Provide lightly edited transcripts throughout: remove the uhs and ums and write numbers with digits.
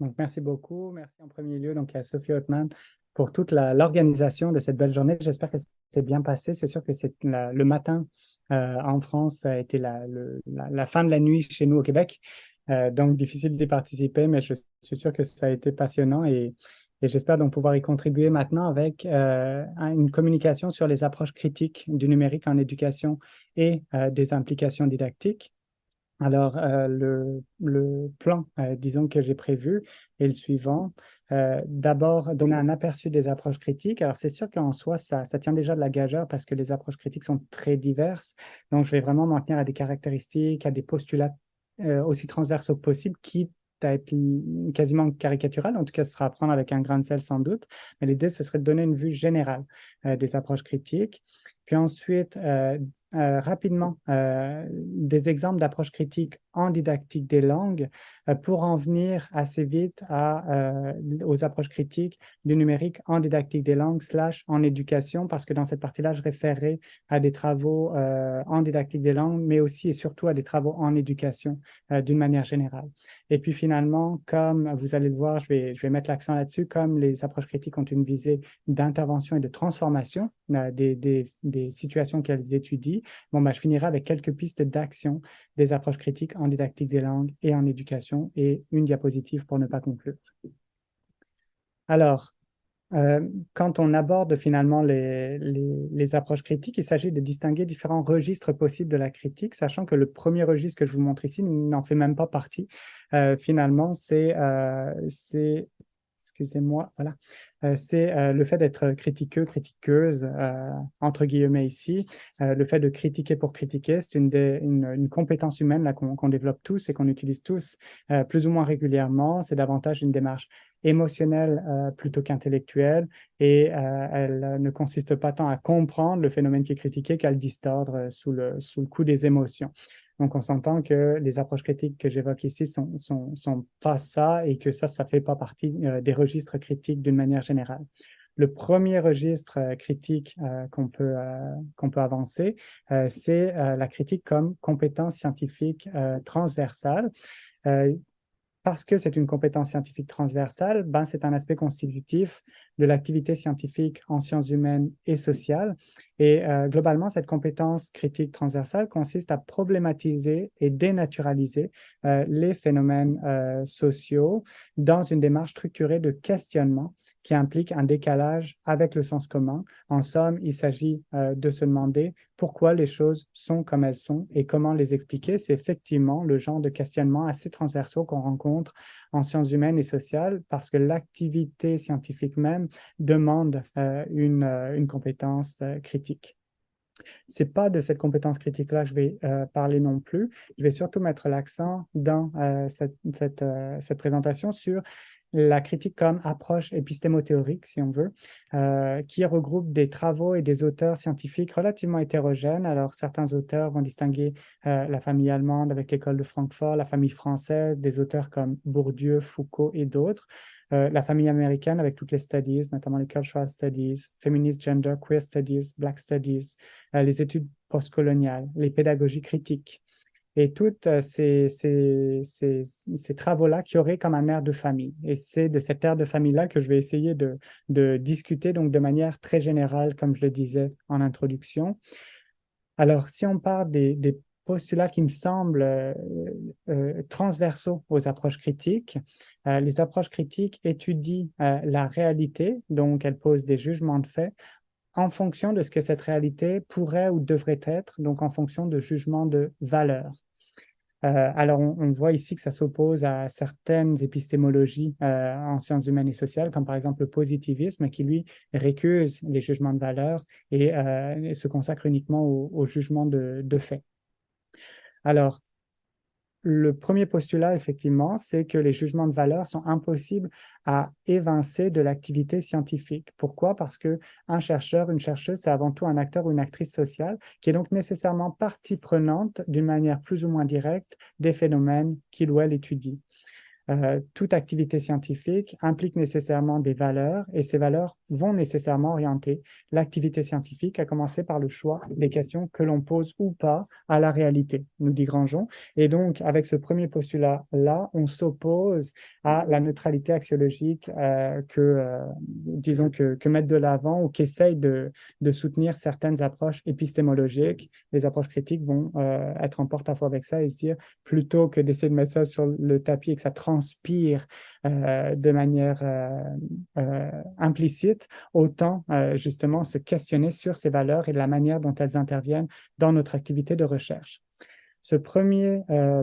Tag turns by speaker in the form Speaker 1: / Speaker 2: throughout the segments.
Speaker 1: Donc, merci beaucoup. Merci en premier lieu donc, à Sophie Othman pour toute l'organisation de cette belle journée. J'espère que c'est bien passé. C'est sûr que c'est le matin en France, ça a été la fin de la nuit chez nous au Québec. Donc, difficile d'y participer, mais je suis sûr que ça a été passionnant et j'espère donc pouvoir y contribuer maintenant avec une communication sur les approches critiques du numérique en éducation et des implications didactiques. Alors, le plan, disons, que j'ai prévu est le suivant. D'abord, donner un aperçu des approches critiques. Alors, c'est sûr qu'en soi, ça tient déjà de la gageure parce que les approches critiques sont très diverses. Donc, je vais vraiment m'en tenir à des caractéristiques, à des postulats aussi transversaux que possible, quitte à être quasiment caricatural. En tout cas, ce sera à prendre avec un grain de sel sans doute. Mais l'idée, ce serait de donner une vue générale des approches critiques. Puis ensuite, rapidement des exemples d'approches critiques en didactique des langues pour en venir assez vite aux approches critiques du numérique en didactique des langues / en éducation, parce que dans cette partie-là, je référerai à des travaux en didactique des langues, mais aussi et surtout à des travaux en éducation d'une manière générale. Et puis finalement, comme vous allez le voir, je vais mettre l'accent là-dessus, comme les approches critiques ont une visée d'intervention et de transformation des situations qu'elles étudient. Bon, ben, je finirai avec quelques pistes d'action des approches critiques en didactique des langues et en éducation et une diapositive pour ne pas conclure. Alors, quand on aborde finalement les approches critiques, il s'agit de distinguer différents registres possibles de la critique, sachant que le premier registre que je vous montre ici n'en fait même pas partie. Finalement, excusez-moi, voilà. C'est le fait d'être critiqueux, critiqueuse, entre guillemets ici. Le fait de critiquer pour critiquer, c'est une compétence humaine là, qu'on développe tous et qu'on utilise tous plus ou moins régulièrement. C'est davantage une démarche émotionnelle plutôt qu'intellectuelle et elle ne consiste pas tant à comprendre le phénomène qui est critiqué qu'à le distordre sous le coup des émotions. Donc, on s'entend que les approches critiques que j'évoque ici sont pas ça et que ça fait pas partie des registres critiques d'une manière générale. Le premier registre critique qu'on peut avancer, c'est la critique comme compétence scientifique transversale. Euh, Parce que c'est une compétence scientifique transversale, ben, c'est un aspect constitutif de l'activité scientifique en sciences humaines et sociales. Et globalement, cette compétence critique transversale consiste à problématiser et dénaturaliser les phénomènes sociaux dans une démarche structurée de questionnement qui implique un décalage avec le sens commun. En somme, il s'agit de se demander pourquoi les choses sont comme elles sont et comment les expliquer. C'est effectivement le genre de questionnement assez transversaux qu'on rencontre en sciences humaines et sociales parce que l'activité scientifique même demande une compétence critique. C'est pas de cette compétence critique-là que je vais parler non plus. Je vais surtout mettre l'accent dans cette présentation sur la critique comme approche épistémothéorique, si on veut, qui regroupe des travaux et des auteurs scientifiques relativement hétérogènes. Alors, certains auteurs vont distinguer la famille allemande avec l'école de Francfort, la famille française, des auteurs comme Bourdieu, Foucault et d'autres. La famille américaine avec toutes les studies, notamment les cultural studies, feminist gender, queer studies, black studies, les études postcoloniales, les pédagogies critiques. Et toutes ces travaux-là qui auraient comme un air de famille. Et c'est de cet air de famille-là que je vais essayer de discuter donc de manière très générale, comme je le disais en introduction. Alors, si on part des postulats qui me semblent transversaux aux approches critiques, les approches critiques étudient la réalité, donc elles posent des jugements de fait en fonction de ce que cette réalité pourrait ou devrait être, donc en fonction de jugements de valeur. Alors, on voit ici que ça s'oppose à certaines épistémologies en sciences humaines et sociales, comme par exemple le positivisme, qui lui récuse les jugements de valeur et se consacre uniquement au jugement de fait. Alors, le premier postulat, effectivement, c'est que les jugements de valeur sont impossibles à évincer de l'activité scientifique. Pourquoi? Parce qu'un chercheur, une chercheuse, c'est avant tout un acteur ou une actrice sociale qui est donc nécessairement partie prenante d'une manière plus ou moins directe des phénomènes qu'il ou elle étudie. toute activité scientifique implique nécessairement des valeurs et ces valeurs vont nécessairement orienter l'activité scientifique, à commencer par le choix des questions que l'on pose ou pas à la réalité, nous dit Grandjean. Et donc, avec ce premier postulat-là, on s'oppose à la neutralité axiologique disons, que mettent de l'avant ou qu'essayent de soutenir certaines approches épistémologiques. Les approches critiques vont être en porte-à-faux avec ça et se dire, plutôt que d'essayer de mettre ça sur le tapis et que ça transpire de manière implicite, autant justement se questionner sur ces valeurs et la manière dont elles interviennent dans notre activité de recherche. Ce premier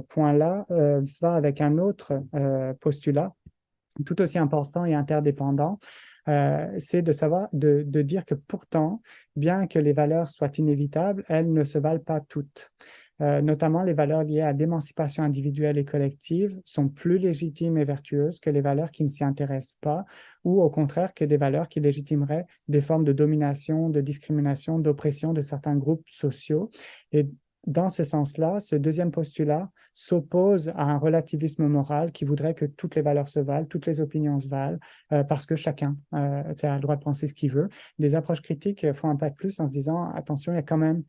Speaker 1: point-là va avec un autre postulat, tout aussi important et interdépendant, c'est de dire que pourtant, bien que les valeurs soient inévitables, elles ne se valent pas toutes. Notamment, les valeurs liées à l'émancipation individuelle et collective sont plus légitimes et vertueuses que les valeurs qui ne s'y intéressent pas, ou au contraire que des valeurs qui légitimeraient des formes de domination, de discrimination, d'oppression de certains groupes sociaux. Et dans ce sens-là, ce deuxième postulat s'oppose à un relativisme moral qui voudrait que toutes les valeurs se valent, toutes les opinions se valent, parce que chacun a le droit de penser ce qu'il veut. Les approches critiques font un pas de plus en se disant, attention, il y a quand même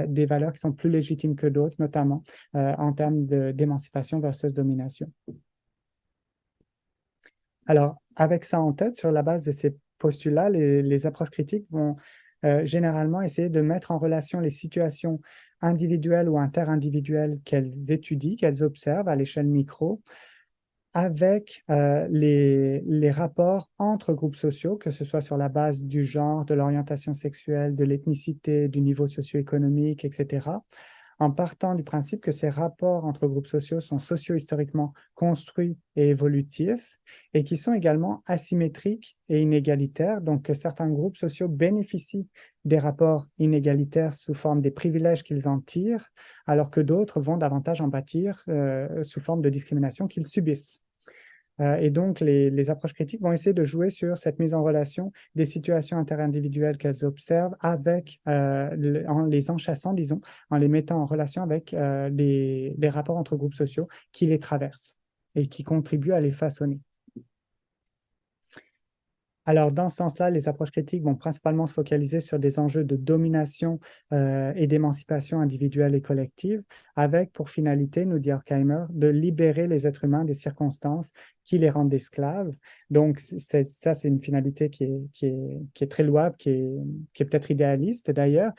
Speaker 1: des valeurs qui sont plus légitimes que d'autres, notamment en termes d'émancipation versus domination. Alors, avec ça en tête, sur la base de ces postulats, les approches critiques vont généralement essayer de mettre en relation les situations individuelles ou interindividuelles qu'elles étudient, qu'elles observent à l'échelle micro, avec les rapports entre groupes sociaux, que ce soit sur la base du genre, de l'orientation sexuelle, de l'ethnicité, du niveau socio-économique, etc., en partant du principe que ces rapports entre groupes sociaux sont socio-historiquement construits et évolutifs, et qui sont également asymétriques et inégalitaires, donc que certains groupes sociaux bénéficient des rapports inégalitaires sous forme des privilèges qu'ils en tirent, alors que d'autres vont davantage en pâtir sous forme de discrimination qu'ils subissent. Et donc, les approches critiques vont essayer de jouer sur cette mise en relation des situations interindividuelles qu'elles observent en les enchâssant, disons, en les mettant en relation avec les rapports entre groupes sociaux qui les traversent et qui contribuent à les façonner. Alors, dans ce sens-là, les approches critiques vont principalement se focaliser sur des enjeux de domination et d'émancipation individuelle et collective, avec pour finalité, nous dit Horkheimer, de libérer les êtres humains des circonstances qui les rendent esclaves. Donc, c'est une finalité qui est très louable, qui est peut-être idéaliste d'ailleurs,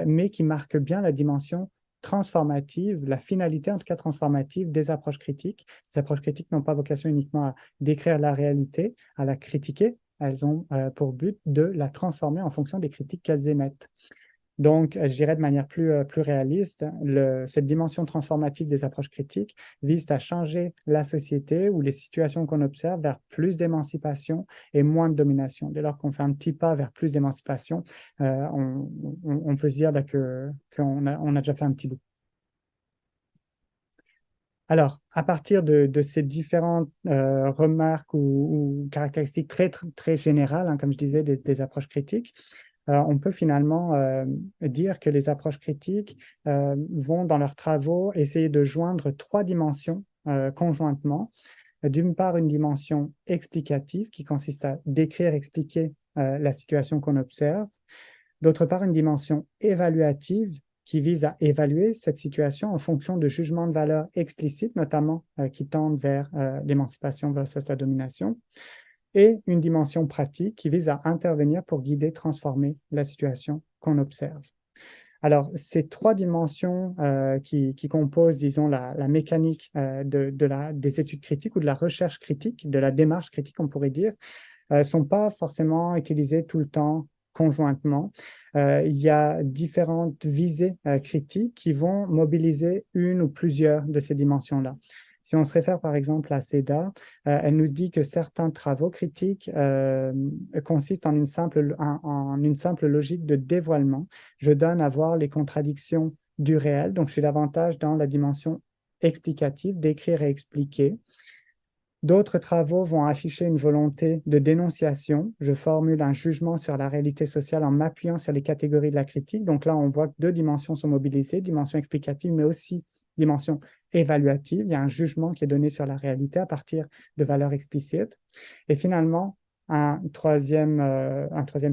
Speaker 1: mais qui marque bien la dimension transformative, la finalité en tout cas transformative des approches critiques. Les approches critiques n'ont pas vocation uniquement à décrire la réalité, à la critiquer, elles ont pour but de la transformer en fonction des critiques qu'elles émettent. Donc, je dirais de manière plus réaliste, cette dimension transformative des approches critiques vise à changer la société ou les situations qu'on observe vers plus d'émancipation et moins de domination. Dès lors qu'on fait un petit pas vers plus d'émancipation, on peut se dire qu'on a déjà fait un petit bout. Alors, à partir de ces différentes remarques ou caractéristiques très générales, hein, comme je disais, des approches critiques, on peut finalement dire que les approches critiques vont, dans leurs travaux, essayer de joindre trois dimensions conjointement. D'une part, une dimension explicative qui consiste à décrire, expliquer la situation qu'on observe. D'autre part, une dimension évaluative qui vise à évaluer cette situation en fonction de jugements de valeur explicites, notamment qui tendent vers l'émancipation versus la domination, et une dimension pratique qui vise à intervenir pour guider, transformer la situation qu'on observe. Alors, ces trois dimensions qui composent, disons, la mécanique des études critiques ou de la recherche critique, de la démarche critique, on pourrait dire, ne sont pas forcément utilisées tout le temps conjointement. Il y a différentes visées critiques qui vont mobiliser une ou plusieurs de ces dimensions-là. Si on se réfère par exemple à Seda, elle nous dit que certains travaux critiques consistent en une simple logique de dévoilement. Je donne à voir les contradictions du réel, donc je suis davantage dans la dimension explicative, d'écrire et expliquer. D'autres travaux vont afficher une volonté de dénonciation. Je formule un jugement sur la réalité sociale en m'appuyant sur les catégories de la critique. Donc là, on voit que deux dimensions sont mobilisées, dimension explicative, mais aussi dimension évaluative. Il y a un jugement qui est donné sur la réalité à partir de valeurs explicites. Et finalement, un troisième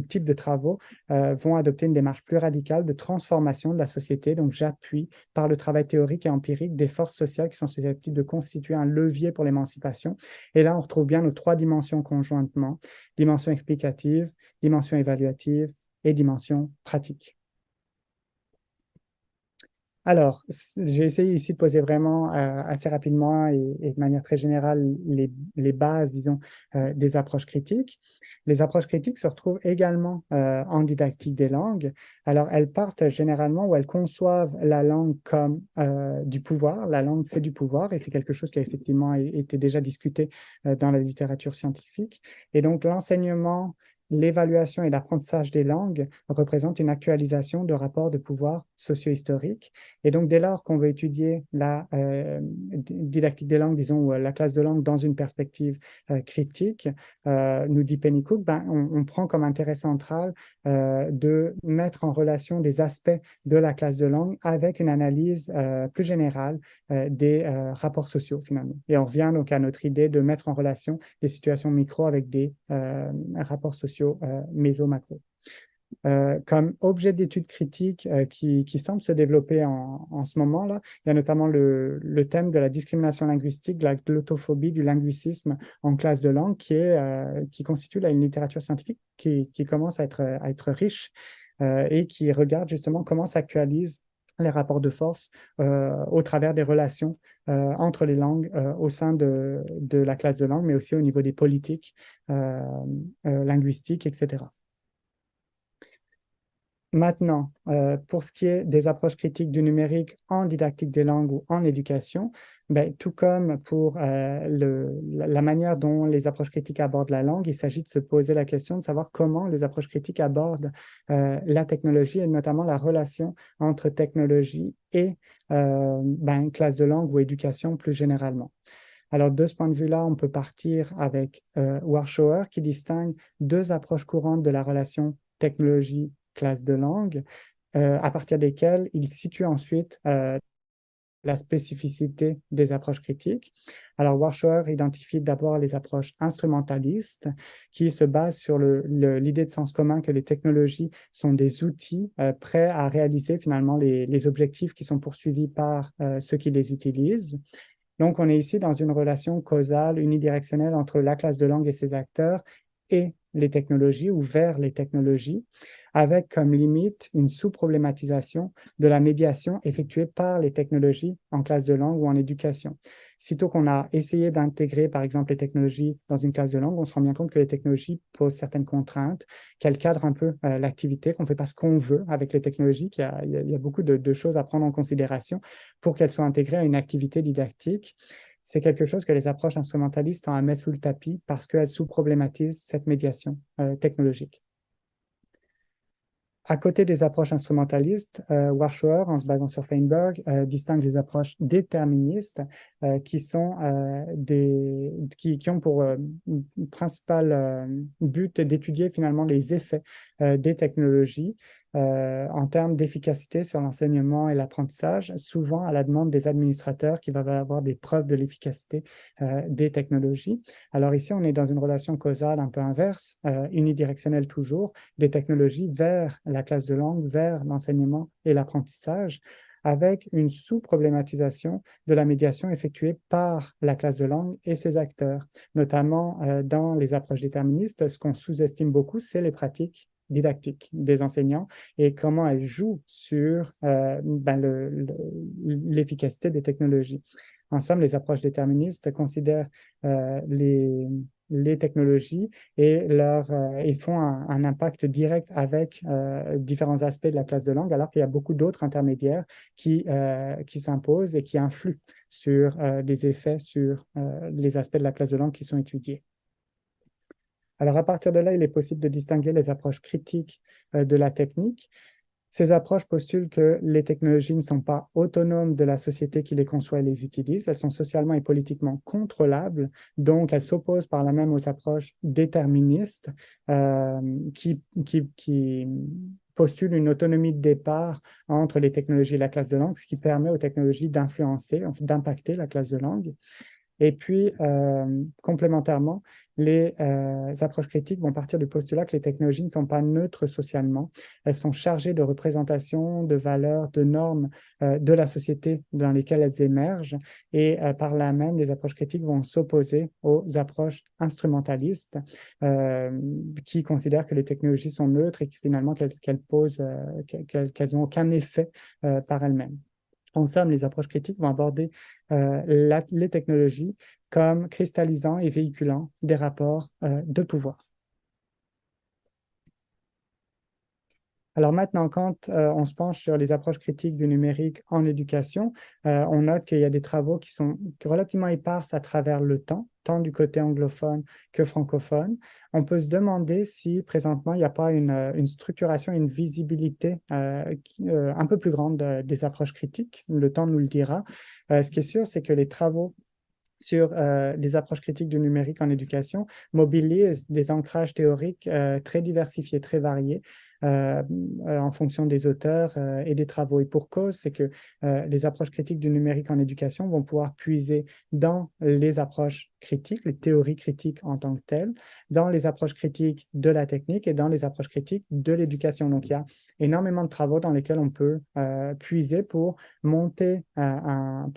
Speaker 1: type de travaux vont adopter une démarche plus radicale de transformation de la société. Donc, j'appuie par le travail théorique et empirique des forces sociales qui sont susceptibles de constituer un levier pour l'émancipation. Et là, on retrouve bien nos trois dimensions conjointement, dimension explicative, dimension évaluative et dimension pratique. Alors, j'ai essayé ici de poser vraiment assez rapidement et de manière très générale les bases, disons, des approches critiques. Les approches critiques se retrouvent également en didactique des langues. Alors, elles partent généralement ou elles conçoivent la langue comme du pouvoir. La langue, c'est du pouvoir et c'est quelque chose qui a effectivement été déjà discuté dans la littérature scientifique. Et donc, l'enseignement, l'évaluation et l'apprentissage des langues représentent une actualisation de rapports de pouvoir socio-historiques. Et donc, dès lors qu'on veut étudier la didactique des langues, disons, ou la classe de langue dans une perspective critique, nous dit Pennycook, on prend comme intérêt central de mettre en relation des aspects de la classe de langue avec une analyse plus générale des rapports sociaux, finalement. Et on revient donc à notre idée de mettre en relation des situations micro avec des rapports sociaux méso-macro. Comme objet d'étude critique qui semble se développer en ce moment-là, il y a notamment le thème de la discrimination linguistique, de la glottophobie, du linguicisme en classe de langue, qui constitue là, une littérature scientifique qui commence à être riche et qui regarde justement comment s'actualisent les rapports de force au travers des relations entre les langues au sein de la classe de langue, mais aussi au niveau des politiques linguistiques, etc. Maintenant, pour ce qui est des approches critiques du numérique en didactique des langues ou en éducation, tout comme pour la manière dont les approches critiques abordent la langue, il s'agit de se poser la question de savoir comment les approches critiques abordent la technologie et notamment la relation entre technologie et classe de langue ou éducation plus généralement. Alors, de ce point de vue-là, on peut partir avec Warshauer qui distingue deux approches courantes de la relation technologie classe de langue, à partir desquelles il situe ensuite la spécificité des approches critiques. Alors, Warshauer identifie d'abord les approches instrumentalistes qui se basent sur l'idée de sens commun que les technologies sont des outils prêts à réaliser finalement les objectifs qui sont poursuivis par ceux qui les utilisent. Donc, on est ici dans une relation causale, unidirectionnelle entre la classe de langue et ses acteurs et les technologies ou vers les technologies, avec comme limite une sous-problématisation de la médiation effectuée par les technologies en classe de langue ou en éducation. Sitôt qu'on a essayé d'intégrer, par exemple, les technologies dans une classe de langue, on se rend bien compte que les technologies posent certaines contraintes, qu'elles cadrent un peu l'activité, qu'on ne fait pas ce qu'on veut avec les technologies, qu'il y a beaucoup de choses à prendre en considération pour qu'elles soient intégrées à une activité didactique. C'est quelque chose que les approches instrumentalistes tendent à mettre sous le tapis parce qu'elles sous-problématisent cette médiation technologique. À côté des approches instrumentalistes, Warshauer, en se basant sur Feinberg, distingue les approches déterministes qui ont pour principal but d'étudier finalement les effets des technologies en termes d'efficacité sur l'enseignement et l'apprentissage, souvent à la demande des administrateurs qui vont avoir des preuves de l'efficacité des technologies. Alors ici, on est dans une relation causale un peu inverse, unidirectionnelle toujours, des technologies vers la classe de langue, vers l'enseignement et l'apprentissage, avec une sous-problématisation de la médiation effectuée par la classe de langue et ses acteurs. Notamment dans les approches déterministes, ce qu'on sous-estime beaucoup, c'est les pratiques didactiques des enseignants et comment elles jouent sur l'efficacité des technologies. En somme, les approches déterministes considèrent les technologies et ils font un impact direct avec différents aspects de la classe de langue, alors qu'il y a beaucoup d'autres intermédiaires qui s'imposent et qui influent sur les effets sur les aspects de la classe de langue qui sont étudiés. Alors, à partir de là, il est possible de distinguer les approches critiques de la technique. Ces approches postulent que les technologies ne sont pas autonomes de la société qui les conçoit et les utilise. Elles sont socialement et politiquement contrôlables. Donc, elles s'opposent par là même aux approches déterministes qui postule une autonomie de départ entre les technologies et la classe de langue, ce qui permet aux technologies d'influencer, d'impacter la classe de langue. Et puis, complémentairement, les approches critiques vont partir du postulat que les technologies ne sont pas neutres socialement. Elles sont chargées de représentations, de valeurs, de normes de la société dans lesquelles elles émergent. Et par là même, les approches critiques vont s'opposer aux approches instrumentalistes qui considèrent que les technologies sont neutres et que finalement qu'elles n'ont aucun effet par elles-mêmes. En somme, les approches critiques vont aborder les technologies comme cristallisant et véhiculant des rapports de pouvoir. Alors maintenant, quand on se penche sur les approches critiques du numérique en éducation, on note qu'il y a des travaux qui sont relativement éparses à travers le temps, tant du côté anglophone que francophone. On peut se demander si présentement il n'y a pas une structuration, une visibilité un peu plus grande des approches critiques. Le temps nous le dira. Ce qui est sûr, c'est que les travaux sur les approches critiques du numérique en éducation mobilisent des ancrages théoriques très diversifiés, très variés, en fonction des auteurs et des travaux. Et pour cause, c'est que les approches critiques du numérique en éducation vont pouvoir puiser dans les approches critiques, les théories critiques en tant que telles, dans les approches critiques de la technique et dans les approches critiques de l'éducation. Donc, il y a énormément de travaux dans lesquels on peut puiser pour monter un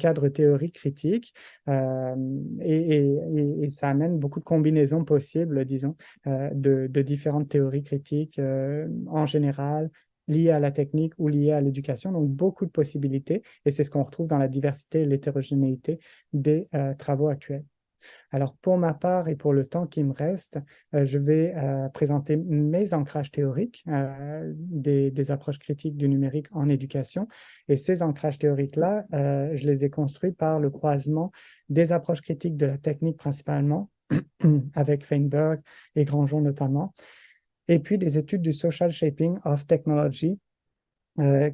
Speaker 1: cadre théorique critique et ça amène beaucoup de combinaisons possibles, disons, de différentes théories critiques en général, liées à la technique ou liées à l'éducation. Donc, beaucoup de possibilités et c'est ce qu'on retrouve dans la diversité et l'hétérogénéité des travaux actuels. Alors, pour ma part et pour le temps qui me reste, je vais présenter mes ancrages théoriques des approches critiques du numérique en éducation. Et ces ancrages théoriques-là, je les ai construits par le croisement des approches critiques de la technique principalement, avec Feinberg et Grandjean notamment, et puis des études du Social Shaping of Technology,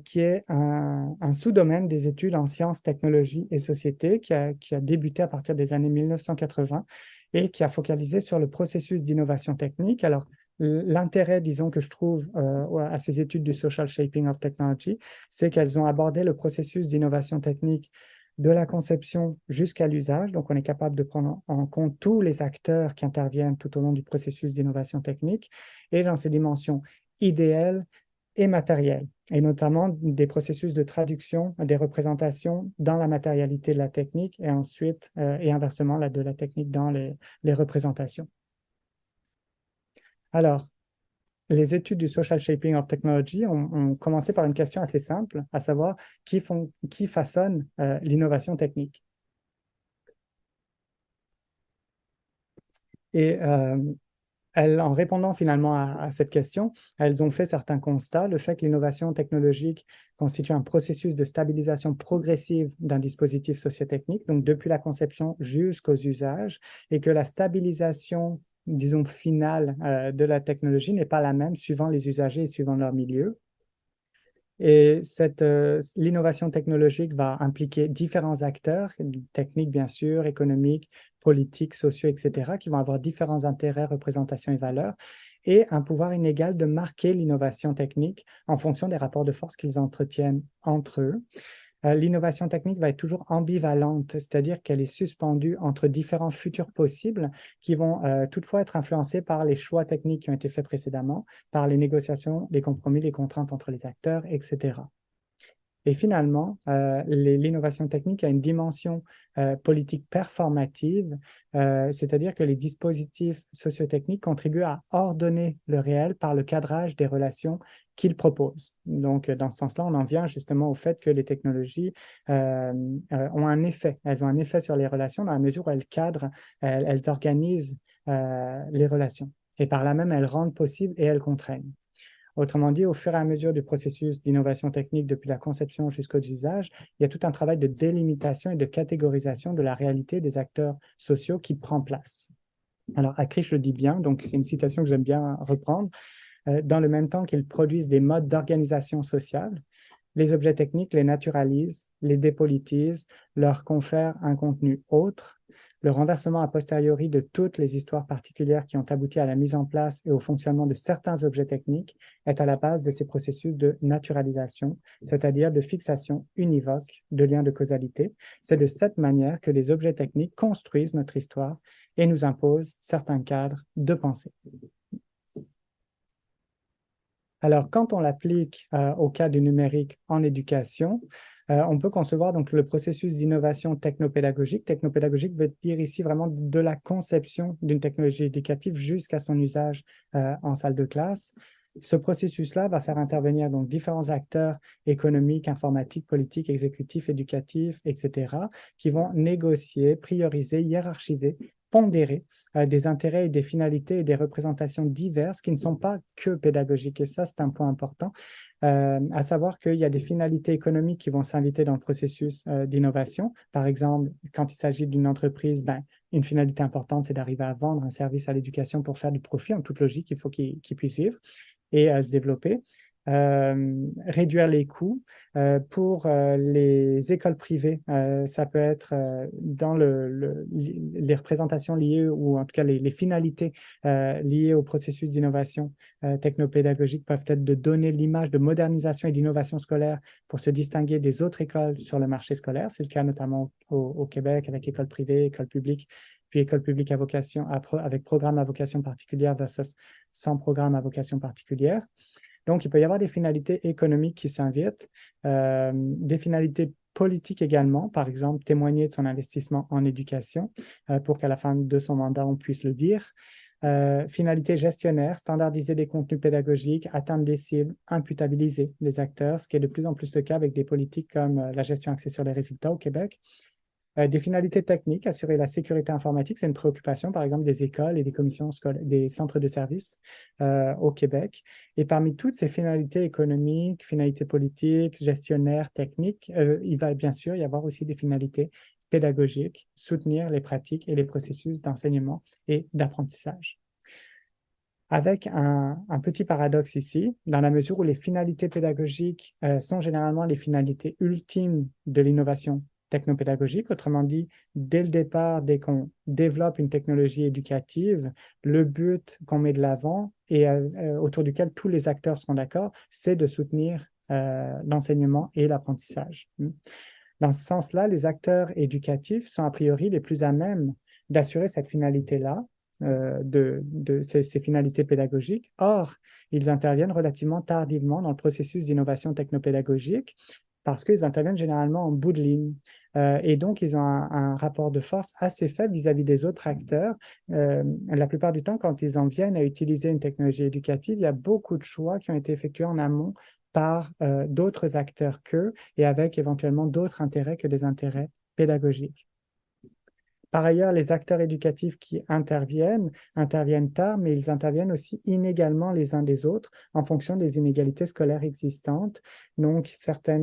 Speaker 1: qui est un sous-domaine des études en sciences, technologies et société qui a débuté à partir des années 1980 et qui a focalisé sur le processus d'innovation technique. Alors, l'intérêt, disons, que je trouve à ces études du Social Shaping of Technology, c'est qu'elles ont abordé le processus d'innovation technique de la conception jusqu'à l'usage. Donc, on est capable de prendre en compte tous les acteurs qui interviennent tout au long du processus d'innovation technique et dans ces dimensions idéales et matérielles, et notamment des processus de traduction des représentations dans la matérialité de la technique et ensuite, et inversement, de la technique dans les représentations. Alors, les études du Social Shaping of Technology ont commencé par une question assez simple, à savoir qui façonne l'innovation technique. Et en répondant finalement à cette question, elles ont fait certains constats. Le fait que l'innovation technologique constitue un processus de stabilisation progressive d'un dispositif sociotechnique, donc depuis la conception jusqu'aux usages, et que la stabilisation, disons, finale de la technologie n'est pas la même suivant les usagers et suivant leur milieu. Et l'innovation technologique va impliquer différents acteurs, techniques bien sûr, économiques, politiques, sociaux, etc., qui vont avoir différents intérêts, représentations et valeurs, et un pouvoir inégal de marquer l'innovation technique en fonction des rapports de force qu'ils entretiennent entre eux. L'innovation technique va être toujours ambivalente, c'est-à-dire qu'elle est suspendue entre différents futurs possibles qui vont toutefois être influencés par les choix techniques qui ont été faits précédemment, par les négociations, les compromis, les contraintes entre les acteurs, etc. Et finalement, l'innovation technique a une dimension politique performative, c'est-à-dire que les dispositifs sociotechniques contribuent à ordonner le réel par le cadrage des relations qu'ils proposent. Donc, dans ce sens-là, on en vient justement au fait que les technologies ont un effet. Elles ont un effet sur les relations dans la mesure où elles cadrent, elles organisent les relations. Et par là même, elles rendent possible et elles contraignent. Autrement dit, au fur et à mesure du processus d'innovation technique depuis la conception jusqu'aux usages, il y a tout un travail de délimitation et de catégorisation de la réalité des acteurs sociaux qui prend place. Alors, Akrish le dit bien, donc c'est une citation que j'aime bien reprendre. Dans le même temps qu'ils produisent des modes d'organisation sociale, les objets techniques les naturalisent, les dépolitisent, leur confèrent un contenu autre, Le renversement a posteriori de toutes les histoires particulières qui ont abouti à la mise en place et au fonctionnement de certains objets techniques est à la base de ces processus de naturalisation, c'est-à-dire de fixation univoque de liens de causalité. C'est de cette manière que les objets techniques construisent notre histoire et nous imposent certains cadres de pensée. Alors, quand on l'applique au cas du numérique en éducation, on peut concevoir donc le processus d'innovation technopédagogique. Technopédagogique veut dire ici vraiment de la conception d'une technologie éducative jusqu'à son usage en salle de classe. Ce processus-là va faire intervenir donc différents acteurs économiques, informatiques, politiques, exécutifs, éducatifs, etc., qui vont négocier, prioriser, hiérarchiser, pondérer des intérêts et des finalités et des représentations diverses qui ne sont pas que pédagogiques. Et ça, c'est un point important, à savoir qu'il y a des finalités économiques qui vont s'inviter dans le processus d'innovation. Par exemple, quand il s'agit d'une entreprise, une finalité importante, c'est d'arriver à vendre un service à l'éducation pour faire du profit. En toute logique, il faut qu'il puisse vivre et se développer. Réduire les coûts. Pour les écoles privées, ça peut être dans les représentations liées, ou en tout cas les finalités liées au processus d'innovation technopédagogique peuvent être de donner l'image de modernisation et d'innovation scolaire pour se distinguer des autres écoles sur le marché scolaire. C'est le cas notamment au Québec avec écoles privées, écoles publiques, puis écoles publiques à vocation, avec programme à vocation particulière versus sans programme à vocation particulière. Donc, il peut y avoir des finalités économiques qui s'invitent, des finalités politiques également, par exemple, témoigner de son investissement en éducation pour qu'à la fin de son mandat, on puisse le dire. Finalité gestionnaire, standardiser des contenus pédagogiques, atteindre des cibles, imputabiliser les acteurs, ce qui est de plus en plus le cas avec des politiques comme la gestion axée sur les résultats au Québec. Des finalités techniques, assurer la sécurité informatique, c'est une préoccupation, par exemple, des écoles et des commissions scolaires, des centres de services au Québec. Et parmi toutes ces finalités économiques, finalités politiques, gestionnaires, techniques, il va bien sûr y avoir aussi des finalités pédagogiques, soutenir les pratiques et les processus d'enseignement et d'apprentissage. Avec un petit paradoxe ici, dans la mesure où les finalités pédagogiques sont généralement les finalités ultimes de l'innovation technopédagogique. Autrement dit, dès le départ, dès qu'on développe une technologie éducative, le but qu'on met de l'avant et autour duquel tous les acteurs seront d'accord, c'est de soutenir l'enseignement et l'apprentissage. Dans ce sens-là, les acteurs éducatifs sont a priori les plus à même d'assurer cette finalité-là, de ces finalités pédagogiques. Or, ils interviennent relativement tardivement dans le processus d'innovation technopédagogique parce qu'ils interviennent généralement en bout de ligne. Et donc, ils ont un rapport de force assez faible vis-à-vis des autres acteurs. La plupart du temps, quand ils en viennent à utiliser une technologie éducative, il y a beaucoup de choix qui ont été effectués en amont par d'autres acteurs qu'eux et avec éventuellement d'autres intérêts que des intérêts pédagogiques. Par ailleurs, les acteurs éducatifs qui interviennent tard, mais ils interviennent aussi inégalement les uns des autres en fonction des inégalités scolaires existantes. Donc, certains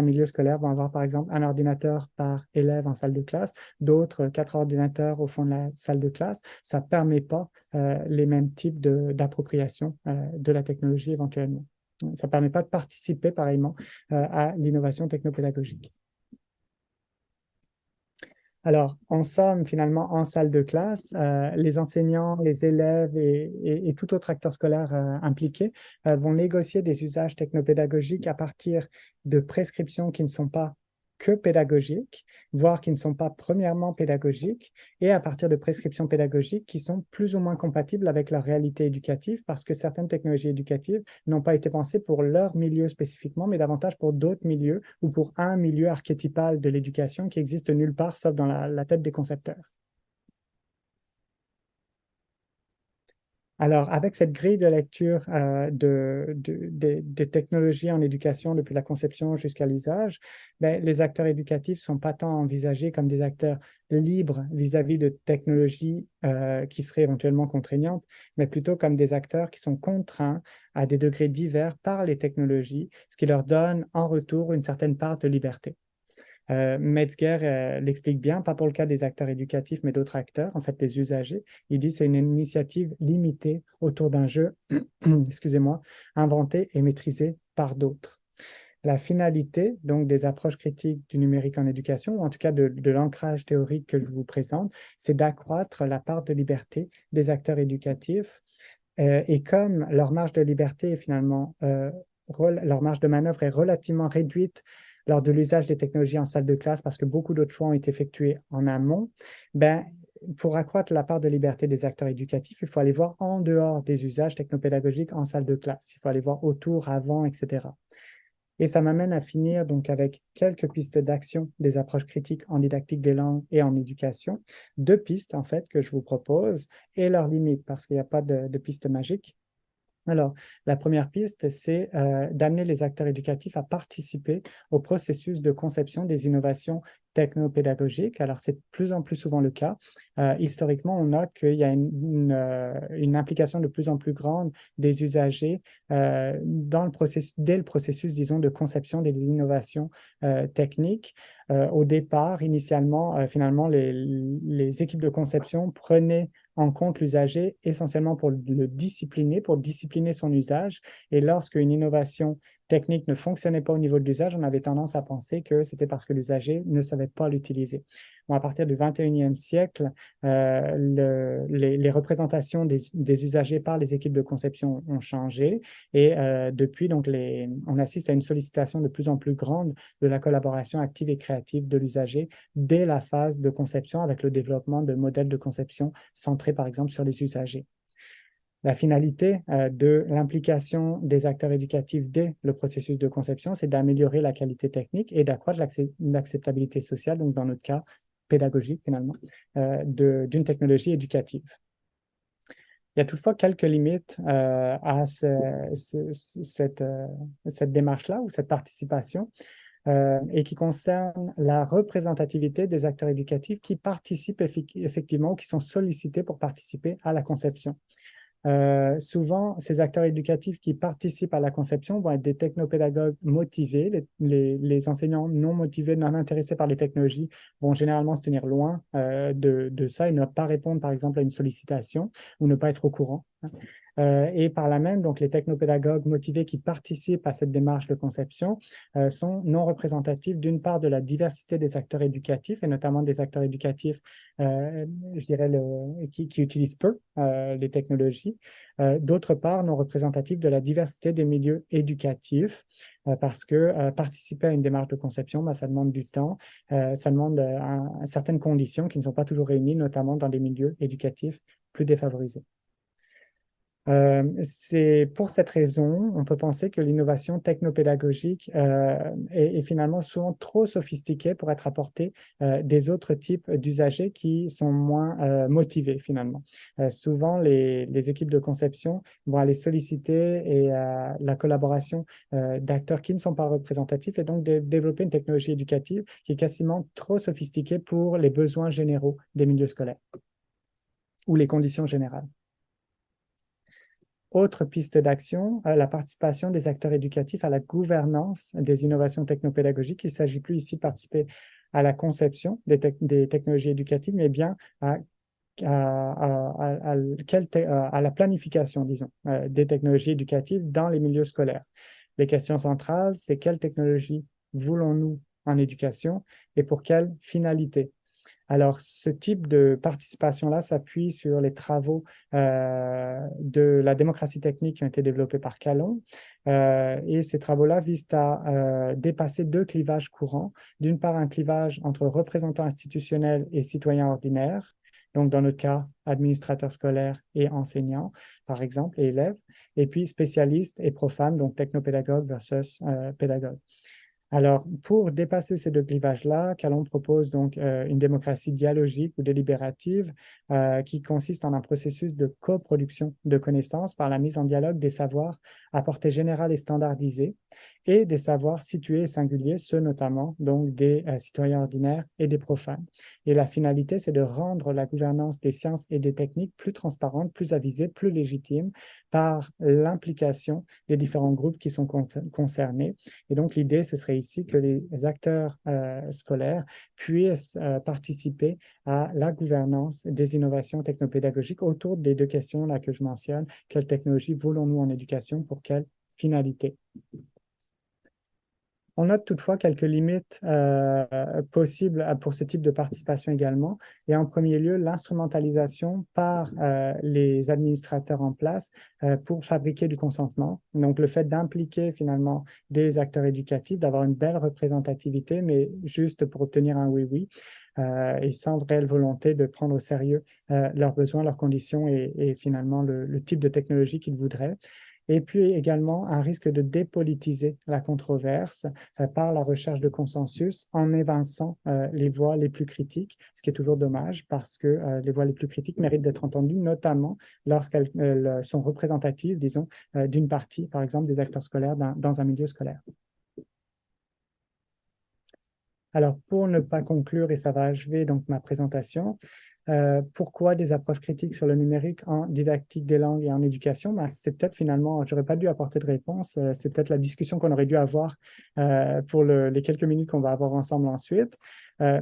Speaker 1: milieux scolaires vont avoir, par exemple, un ordinateur par élève en salle de classe, d'autres 4 ordinateurs au fond de la salle de classe. Ça ne permet pas les mêmes types d'appropriation de la technologie éventuellement. Ça ne permet pas de participer pareillement à l'innovation technopédagogique. Alors, en somme, finalement, en salle de classe, les enseignants, les élèves et tout autre acteur scolaire impliqué vont négocier des usages technopédagogiques à partir de prescriptions qui ne sont pas que pédagogiques, voire qui ne sont pas premièrement pédagogiques, et à partir de prescriptions pédagogiques qui sont plus ou moins compatibles avec leur réalité éducative, parce que certaines technologies éducatives n'ont pas été pensées pour leur milieu spécifiquement, mais davantage pour d'autres milieux ou pour un milieu archétypal de l'éducation qui existe nulle part, sauf dans la tête des concepteurs. Alors, avec cette grille de lecture des technologies en éducation depuis la conception jusqu'à l'usage, les acteurs éducatifs ne sont pas tant envisagés comme des acteurs libres vis-à-vis de technologies qui seraient éventuellement contraignantes, mais plutôt comme des acteurs qui sont contraints à des degrés divers par les technologies, ce qui leur donne en retour une certaine part de liberté. Metzger l'explique bien, pas pour le cas des acteurs éducatifs, mais d'autres acteurs, en fait les usagers. Il dit que c'est une initiative limitée autour d'un jeu, excusez-moi, inventé et maîtrisé par d'autres. La finalité donc des approches critiques du numérique en éducation, ou en tout cas de l'ancrage théorique que je vous présente, c'est d'accroître la part de liberté des acteurs éducatifs. Et comme leur marge de liberté est finalement, leur marge de manœuvre est relativement réduite lors de l'usage des technologies en salle de classe parce que beaucoup d'autres choix ont été effectués en amont, ben, pour accroître la part de liberté des acteurs éducatifs, il faut aller voir en dehors des usages technopédagogiques en salle de classe. Il faut aller voir autour, avant, etc. Et ça m'amène à finir donc avec quelques pistes d'action des approches critiques en didactique des langues et en éducation. Deux pistes, en fait, que je vous propose et leurs limites, parce qu'il n'y a pas de piste magique. Alors, la première piste, c'est d'amener les acteurs éducatifs à participer au processus de conception des innovations technopédagogiques. Alors, c'est de plus en plus souvent le cas. Historiquement, on note qu'il y a une implication de plus en plus grande des usagers dans le processus, dès le processus, disons, de conception des innovations techniques. Au départ, initialement, finalement, les équipes de conception prenaient en compte l'usager essentiellement pour le discipliner, pour discipliner son usage. Et lorsque une innovation technique ne fonctionnait pas au niveau de l'usage, on avait tendance à penser que c'était parce que l'usager ne savait pas l'utiliser. Bon, à partir du 21e siècle, les représentations des usagers par les équipes de conception ont changé et depuis, donc, on assiste à une sollicitation de plus en plus grande de la collaboration active et créative de l'usager dès la phase de conception avec le développement de modèles de conception centrés, par exemple, sur les usagers. La finalité de l'implication des acteurs éducatifs dès le processus de conception, c'est d'améliorer la qualité technique et d'accroître l'acceptabilité sociale, donc dans notre cas pédagogique finalement, d'une technologie éducative. Il y a toutefois quelques limites à cette démarche-là ou cette participation et qui concerne la représentativité des acteurs éducatifs qui participent effectivement ou qui sont sollicités pour participer à la conception. Souvent, ces acteurs éducatifs qui participent à la conception vont être des technopédagogues motivés. Les enseignants non motivés, non intéressés par les technologies vont généralement se tenir loin de ça et ne pas répondre, par exemple, à une sollicitation ou ne pas être au courant. Et par là même, donc, les technopédagogues motivés qui participent à cette démarche de conception sont non représentatifs d'une part de la diversité des acteurs éducatifs et notamment des acteurs éducatifs, je dirais, qui utilisent peu les technologies. D'autre part, non représentatifs de la diversité des milieux éducatifs parce que participer à une démarche de conception, ben, ça demande du temps, ça demande certaines conditions qui ne sont pas toujours réunies, notamment dans des milieux éducatifs plus défavorisés. C'est pour cette raison, on peut penser que l'innovation technopédagogique est finalement souvent trop sophistiquée pour être apportée des autres types d'usagers qui sont moins motivés finalement. Souvent, les équipes de conception vont aller solliciter la collaboration d'acteurs qui ne sont pas représentatifs et donc de développer une technologie éducative qui est quasiment trop sophistiquée pour les besoins généraux des milieux scolaires ou les conditions générales. Autre piste d'action, la participation des acteurs éducatifs à la gouvernance des innovations technopédagogiques. Il ne s'agit plus ici de participer à la conception des technologies éducatives, mais bien à la planification, disons, des technologies éducatives dans les milieux scolaires. Les questions centrales, c'est quelle technologie voulons-nous en éducation et pour quelle finalité? Alors, ce type de participation-là s'appuie sur les travaux de la démocratie technique qui ont été développés par Calon. Et ces travaux-là visent à dépasser deux clivages courants. D'une part, un clivage entre représentants institutionnels et citoyens ordinaires, donc dans notre cas, administrateurs scolaires et enseignants, par exemple, et élèves, et puis spécialistes et profanes, donc technopédagogues versus pédagogues. Alors, pour dépasser ces deux clivages-là, Calon propose donc une démocratie dialogique ou délibérative qui consiste en un processus de coproduction de connaissances par la mise en dialogue des savoirs à portée générale et standardisée et des savoirs situés et singuliers, ceux notamment donc des citoyens ordinaires et des profanes. Et la finalité, c'est de rendre la gouvernance des sciences et des techniques plus transparente, plus avisée, plus légitime par l'implication des différents groupes qui sont concernés. Et donc, l'idée, ce serait ici que les acteurs scolaires puissent participer à la gouvernance des innovations technopédagogiques autour des deux questions là que je mentionne. Quelle technologie voulons-nous en éducation pour quelle finalité? On note toutefois quelques limites possibles pour ce type de participation également. Et en premier lieu, l'instrumentalisation par les administrateurs en place pour fabriquer du consentement. Donc, le fait d'impliquer finalement des acteurs éducatifs, d'avoir une belle représentativité, mais juste pour obtenir un oui-oui. Et sans réelle volonté de prendre au sérieux leurs besoins, leurs conditions et finalement le type de technologie qu'ils voudraient. Et puis également un risque de dépolitiser la controverse par la recherche de consensus en évinçant les voix les plus critiques, ce qui est toujours dommage parce que les voix les plus critiques méritent d'être entendues, notamment lorsqu'elles sont représentatives, disons, d'une partie, par exemple, des acteurs scolaires dans un milieu scolaire. Alors, pour ne pas conclure, et ça va achever donc ma présentation, pourquoi des approches critiques sur le numérique en didactique des langues et en éducation? Ben, c'est peut-être finalement, j'aurais pas dû apporter de réponse, c'est peut-être la discussion qu'on aurait dû avoir pour les quelques minutes qu'on va avoir ensemble ensuite.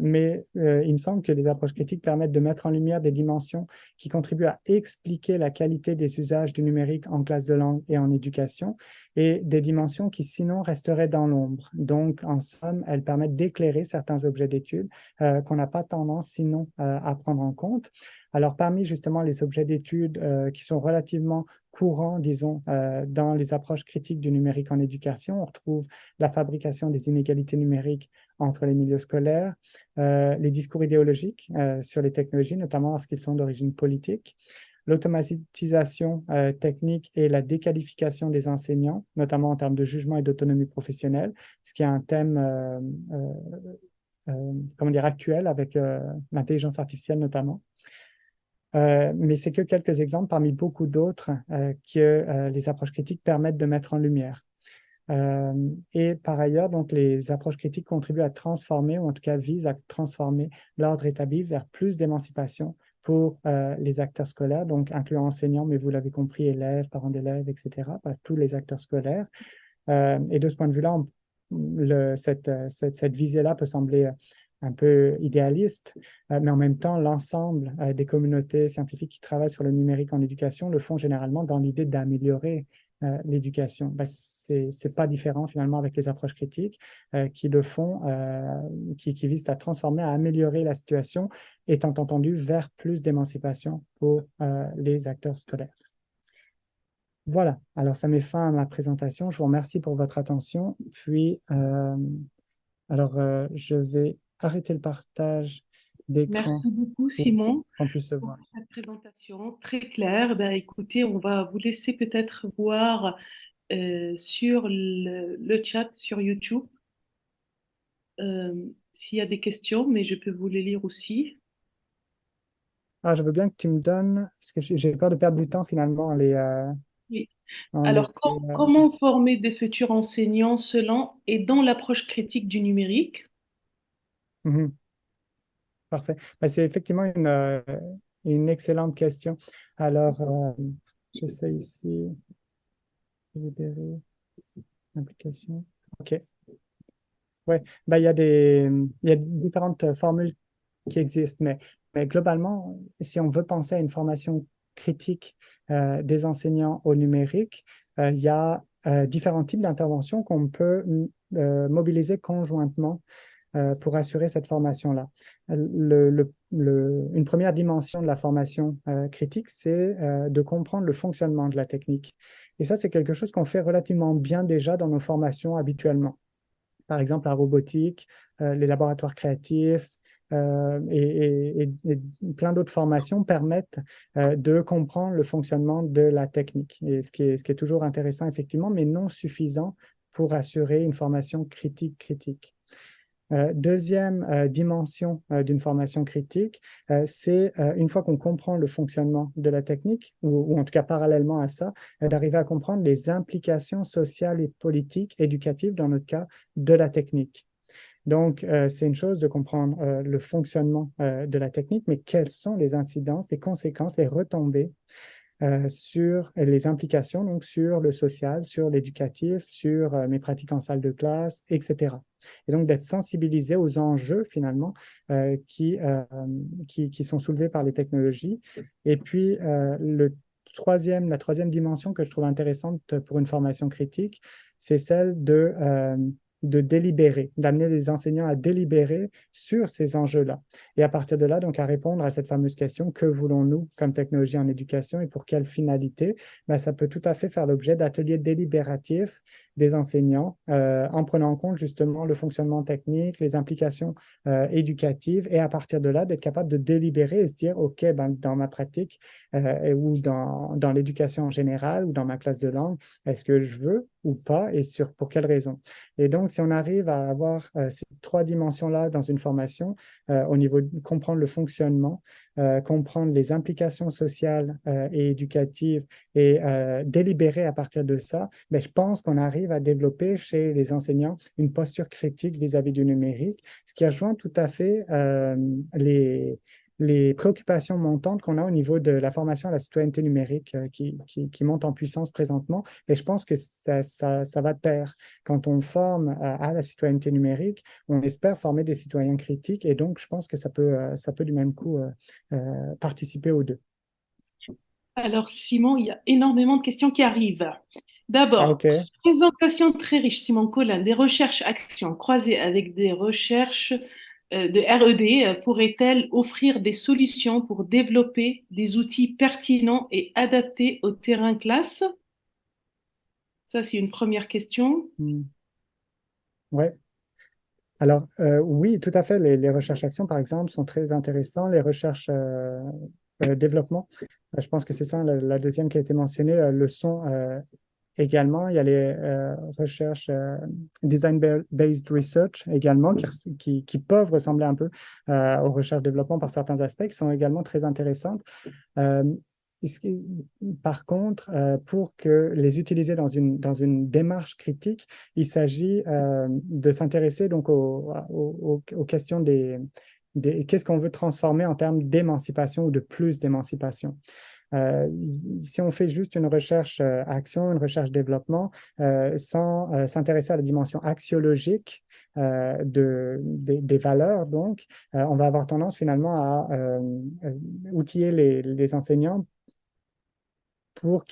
Speaker 1: Mais il me semble que les approches critiques permettent de mettre en lumière des dimensions qui contribuent à expliquer la qualité des usages du numérique en classe de langue et en éducation, et des dimensions qui sinon resteraient dans l'ombre. Donc, en somme, elles permettent d'éclairer certains objets d'étude qu'on n'a pas tendance sinon à prendre en compte. Alors, parmi justement les objets d'étude qui sont relativement courants, disons, dans les approches critiques du numérique en éducation, on retrouve la fabrication des inégalités numériques entre les milieux scolaires, les discours idéologiques sur les technologies, notamment lorsqu'ils sont d'origine politique, l'automatisation technique et la déqualification des enseignants, notamment en termes de jugement et d'autonomie professionnelle, ce qui est un thème comment dire, actuel avec l'intelligence artificielle notamment. Mais c'est que quelques exemples parmi beaucoup d'autres que les approches critiques permettent de mettre en lumière. Et par ailleurs, donc, les approches critiques contribuent à transformer, ou en tout cas visent à transformer l'ordre établi vers plus d'émancipation pour les acteurs scolaires, donc incluant enseignants, mais vous l'avez compris, élèves, parents d'élèves, etc., tous les acteurs scolaires. Et de ce point de vue-là, cette visée-là peut sembler un peu idéaliste, mais en même temps, l'ensemble des communautés scientifiques qui travaillent sur le numérique en éducation le font généralement dans l'idée d'améliorer l'éducation. Ben, c'est pas différent finalement avec les approches critiques qui le font, qui visent à transformer, à améliorer la situation, étant entendu vers plus d'émancipation pour les acteurs scolaires. Voilà, alors ça met fin à ma présentation. Je vous remercie pour votre attention. Puis, je vais arrêter le partage d'écran
Speaker 2: Merci beaucoup,
Speaker 1: pour
Speaker 2: Simon,
Speaker 1: qu'on puisse se
Speaker 2: pour
Speaker 1: voir.
Speaker 2: cette présentation très claire. Ben, écoutez, on va vous laisser peut-être voir sur le chat sur YouTube s'il y a des questions, mais je peux vous les lire aussi.
Speaker 1: Ah, je veux bien que tu me donnes, parce que j'ai peur de perdre du temps finalement
Speaker 2: Oui.
Speaker 1: en
Speaker 2: Alors, comment former des futurs enseignants selon et dans l'approche critique du numérique?
Speaker 1: mhm, parfait. Ben, c'est effectivement une excellente question. Alors, j'essaie ici de libérer l'application. OK. Ouais, ben, il y a différentes formules qui existent, mais globalement, si on veut penser à une formation critique des enseignants au numérique, il y a différents types d'interventions qu'on peut mobiliser conjointement pour assurer cette formation-là. Une première dimension de la formation critique, c'est de comprendre le fonctionnement de la technique. Et ça, c'est quelque chose qu'on fait relativement bien déjà dans nos formations habituellement. Par exemple, la robotique, les laboratoires créatifs, et plein d'autres formations permettent de comprendre le fonctionnement de la technique. Et ce qui est toujours intéressant, effectivement, mais non suffisant pour assurer une formation critique. Deuxième dimension d'une formation critique, c'est une fois qu'on comprend le fonctionnement de la technique, ou en tout cas parallèlement à ça, d'arriver à comprendre les implications sociales et politiques, éducatives dans notre cas, de la technique. Donc, c'est une chose de comprendre le fonctionnement de la technique, mais quelles sont les incidences, les conséquences, les retombées sur les implications, donc sur le social, sur l'éducatif, sur mes pratiques en salle de classe, etc. Et donc d'être sensibilisé aux enjeux finalement qui sont soulevés par les technologies. Et puis la troisième dimension que je trouve intéressante pour une formation critique, c'est celle de délibérer, d'amener les enseignants à délibérer sur ces enjeux-là. Et à partir de là, donc, à répondre à cette fameuse question, que voulons-nous comme technologie en éducation et pour quelle finalité? Ben, ça peut tout à fait faire l'objet d'ateliers délibératifs des enseignants en prenant en compte justement le fonctionnement technique, les implications éducatives et à partir de là, d'être capable de délibérer et se dire, OK, ben, dans ma pratique ou dans l'éducation en général ou dans ma classe de langue, est-ce que je veux ou pas et pour quelles raisons? Et donc, si on arrive à avoir ces trois dimensions-là dans une formation, au niveau de comprendre le fonctionnement, comprendre les implications sociales et éducatives et délibérer à partir de ça, ben, je pense qu'on arrive à développer chez les enseignants une posture critique vis-à-vis du numérique, ce qui rejoint tout à fait les préoccupations montantes qu'on a au niveau de la formation à la citoyenneté numérique qui monte en puissance présentement. Et je pense que ça va de pair. Quand on forme à la citoyenneté numérique, on espère former des citoyens critiques et donc je pense que ça peut du même coup participer aux deux.
Speaker 2: Alors, Simon, il y a énormément de questions qui arrivent.
Speaker 1: Ah,
Speaker 2: D'abord,
Speaker 1: OK.
Speaker 2: présentation très riche, Simon Collin, des recherches-actions croisées avec des recherches de R&D pourraient-elles offrir des solutions pour développer des outils pertinents et adaptés au terrain classe? Ça, c'est une première question.
Speaker 1: Hmm. Ouais. Alors, oui, tout à fait. Les recherches actions, par exemple, sont très intéressantes. Les recherches développement, je pense que c'est ça, la deuxième qui a été mentionnée, le sont également. Il y a les recherches design-based research également, qui peuvent ressembler un peu aux recherches développement par certains aspects, qui sont également très intéressantes. Euh, Par contre, pour que les utiliser dans une démarche critique, il s'agit de s'intéresser donc aux questions qu'est-ce qu'on veut transformer en termes d'émancipation ou de plus d'émancipation. Si on fait juste une recherche action, une recherche développement, sans s'intéresser à la dimension axiologique des valeurs, donc, on va avoir tendance finalement à outiller les enseignants pour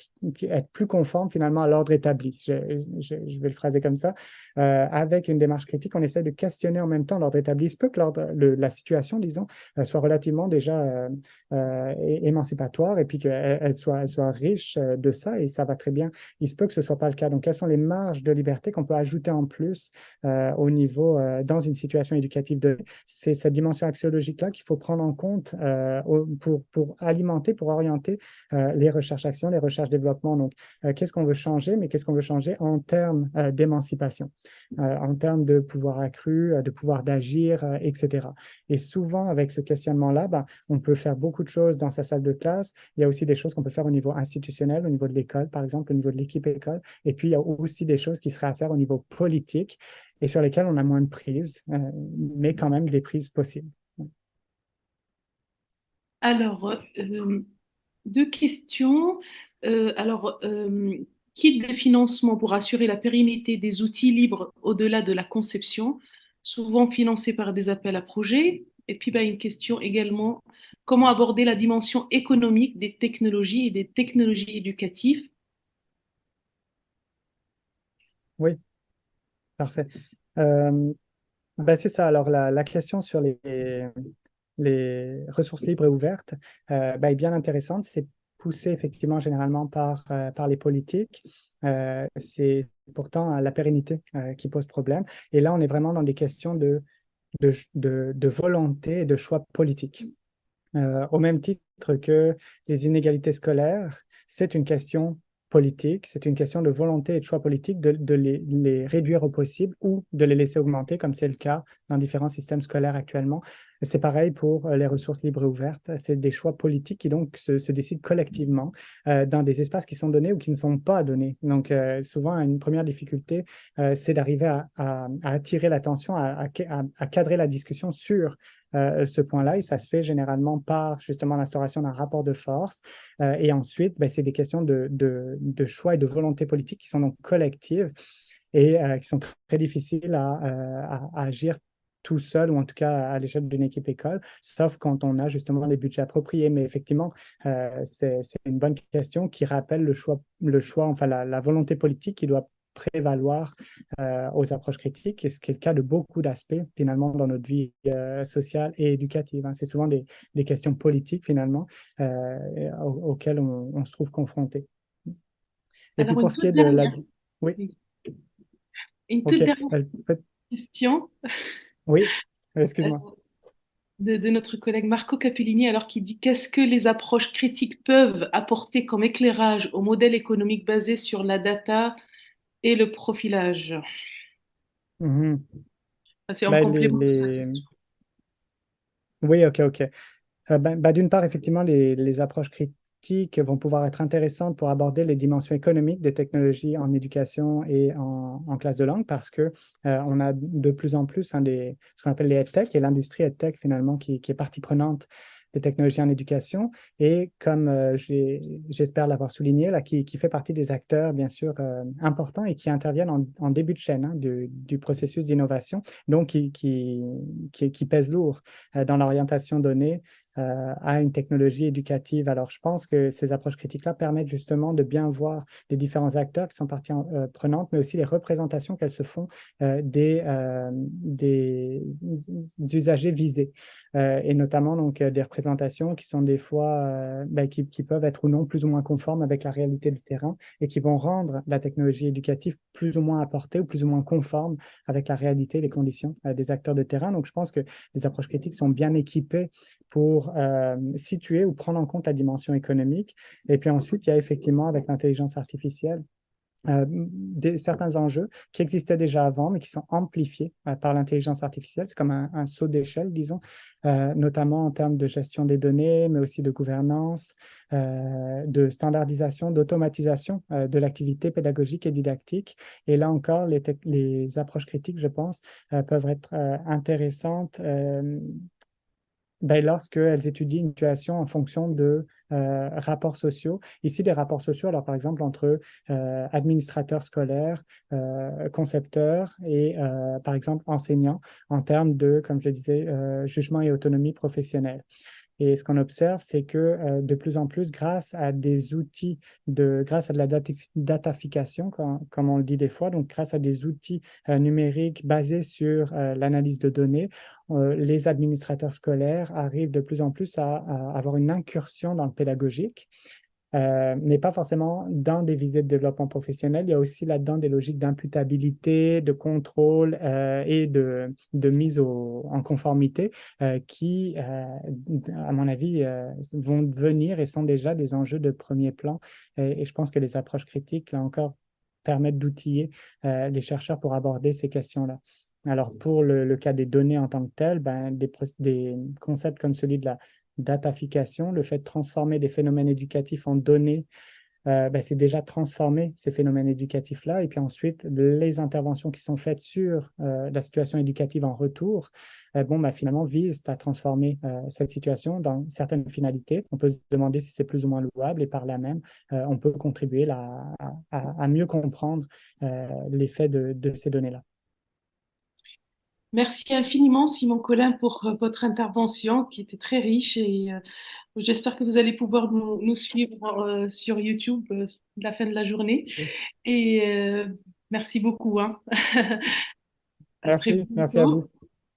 Speaker 1: être plus conforme finalement à l'ordre établi. Je vais le phraser comme ça. Avec une démarche critique, on essaie de questionner en même temps l'ordre établi. Il se peut que la situation, disons, soit relativement déjà émancipatoire et puis qu'elle soit riche de ça et ça va très bien. Il se peut que ce ne soit pas le cas. Donc, quelles sont les marges de liberté qu'on peut ajouter en plus au niveau, dans une situation éducative de... C'est cette dimension axiologique-là qu'il faut prendre en compte pour alimenter, pour orienter les recherches-actions, les recherches-développement. Donc, qu'est-ce qu'on veut changer, mais qu'est-ce qu'on veut changer en termes d'émancipation, en termes de pouvoir accru, de pouvoir d'agir, etc. Et souvent, avec ce questionnement-là, ben, on peut faire beaucoup de choses dans sa salle de classe. Il y a aussi des choses qu'on peut faire au niveau institutionnel, au niveau de l'école, par exemple, au niveau de l'équipe école. Et puis, il y a aussi des choses qui seraient à faire au niveau politique et sur lesquelles on a moins de prises, mais quand même des prises possibles.
Speaker 2: Alors, deux questions. Kit de financement pour assurer la pérennité des outils libres au-delà de la conception, souvent financés par des appels à projets. Et puis, bah, une question également, comment aborder la dimension économique des technologies et des technologies éducatives?
Speaker 1: Oui, parfait. Euh, Ben, c'est ça. Alors, la question sur les ressources libres et ouvertes ben, est bien intéressante. C'est poussé effectivement généralement par les politiques. C'est pourtant la pérennité qui pose problème. Et là, on est vraiment dans des questions de volonté et de choix politiques. Au même titre que les inégalités scolaires, c'est une question politique, c'est une question de volonté et de choix politique de les réduire au possible ou de les laisser augmenter, comme c'est le cas dans différents systèmes scolaires actuellement. C'est pareil pour les ressources libres et ouvertes. C'est des choix politiques qui donc se décident collectivement dans des espaces qui sont donnés ou qui ne sont pas donnés. Donc, souvent, une première difficulté, c'est d'arriver à attirer l'attention, à cadrer la discussion sur ce point-là, et ça se fait généralement par justement l'instauration d'un rapport de force. Et ensuite, ben, c'est des questions de choix et de volonté politique qui sont donc collectives et qui sont très difficiles à agir tout seul ou en tout cas à l'échelle d'une équipe école, sauf quand on a justement les budgets appropriés. Mais effectivement, c'est une bonne question qui rappelle le choix, enfin la volonté politique qui doit prévaloir aux approches critiques, et ce qui est le cas de beaucoup d'aspects finalement dans notre vie sociale et éducative, hein. C'est souvent des questions politiques finalement auxquelles on se trouve confronté. Et puis
Speaker 2: Alors,
Speaker 1: pour ce qui est de la... Oui,
Speaker 2: une
Speaker 1: ok.
Speaker 2: toute dernière question
Speaker 1: Oui,
Speaker 2: euh,
Speaker 1: excuse-moi.
Speaker 2: de notre collègue Marco Capellini, alors qui dit qu'est-ce que les approches critiques peuvent apporter comme éclairage au modèle économique basé sur la data et le profilage?
Speaker 1: Mhm.
Speaker 2: C'est en
Speaker 1: Ben,
Speaker 2: complément de sa question.
Speaker 1: Oui, ok, ok. D'une part, effectivement, les approches critiques vont pouvoir être intéressantes pour aborder les dimensions économiques des technologies en éducation et en classe de langue, parce que on a de plus en plus ce qu'on appelle les EdTech et l'industrie EdTech finalement qui est partie prenante des technologies en éducation, et comme j'espère l'avoir souligné, là, qui fait partie des acteurs bien sûr importants et qui interviennent en début de chaîne, hein, du processus d'innovation, donc qui pèsent lourd dans l'orientation donnée à une technologie éducative. Alors, je pense que ces approches critiques-là permettent justement de bien voir les différents acteurs qui sont partie prenante, mais aussi les représentations qu'elles se font des usagers visés, et notamment donc des représentations qui sont des fois qui peuvent être ou non plus ou moins conformes avec la réalité du terrain, et qui vont rendre la technologie éducative plus ou moins apportée ou plus ou moins conforme avec la réalité, les conditions des acteurs de terrain. Donc, je pense que les approches critiques sont bien équipées pour situer ou prendre en compte la dimension économique. Et puis ensuite, il y a effectivement avec l'intelligence artificielle certains enjeux qui existaient déjà avant, mais qui sont amplifiés par l'intelligence artificielle. C'est comme un saut d'échelle, disons, notamment en termes de gestion des données, mais aussi de gouvernance, de standardisation, d'automatisation de l'activité pédagogique et didactique. Et là encore, les approches critiques, je pense, peuvent être intéressantes lorsqu'elles étudient une situation en fonction de rapports sociaux. Ici, des rapports sociaux, alors par exemple, entre administrateurs scolaires, concepteurs et par exemple enseignants, en termes de, comme je le disais, jugement et autonomie professionnelle. Et ce qu'on observe, c'est que de plus en plus, grâce à des outils, grâce à de la datafication, comme on le dit des fois, donc grâce à des outils numériques basés sur l'analyse de données, les administrateurs scolaires arrivent de plus en plus à avoir une incursion dans le pédagogique, mais pas forcément dans des visées de développement professionnel. Il y a aussi là-dedans des logiques d'imputabilité, de contrôle et de mise en conformité qui, à mon avis, vont devenir et sont déjà des enjeux de premier plan. Et je pense que les approches critiques, là encore, permettent d'outiller les chercheurs pour aborder ces questions-là. Alors, pour le cas des données en tant que telles, des concepts comme celui de la datafication, le fait de transformer des phénomènes éducatifs en données, c'est déjà transformer ces phénomènes éducatifs-là. Et puis ensuite, les interventions qui sont faites sur la situation éducative en retour, finalement, visent à transformer cette situation dans certaines finalités. On peut se demander si c'est plus ou moins louable, et par là même, on peut contribuer là, à mieux comprendre l'effet de ces données-là.
Speaker 2: Merci infiniment, Simon Collin, pour votre intervention qui était très riche et j'espère que vous allez pouvoir nous suivre sur YouTube la fin de la journée. Et merci beaucoup, hein. À très
Speaker 1: Merci à
Speaker 2: bientôt.
Speaker 1: vous.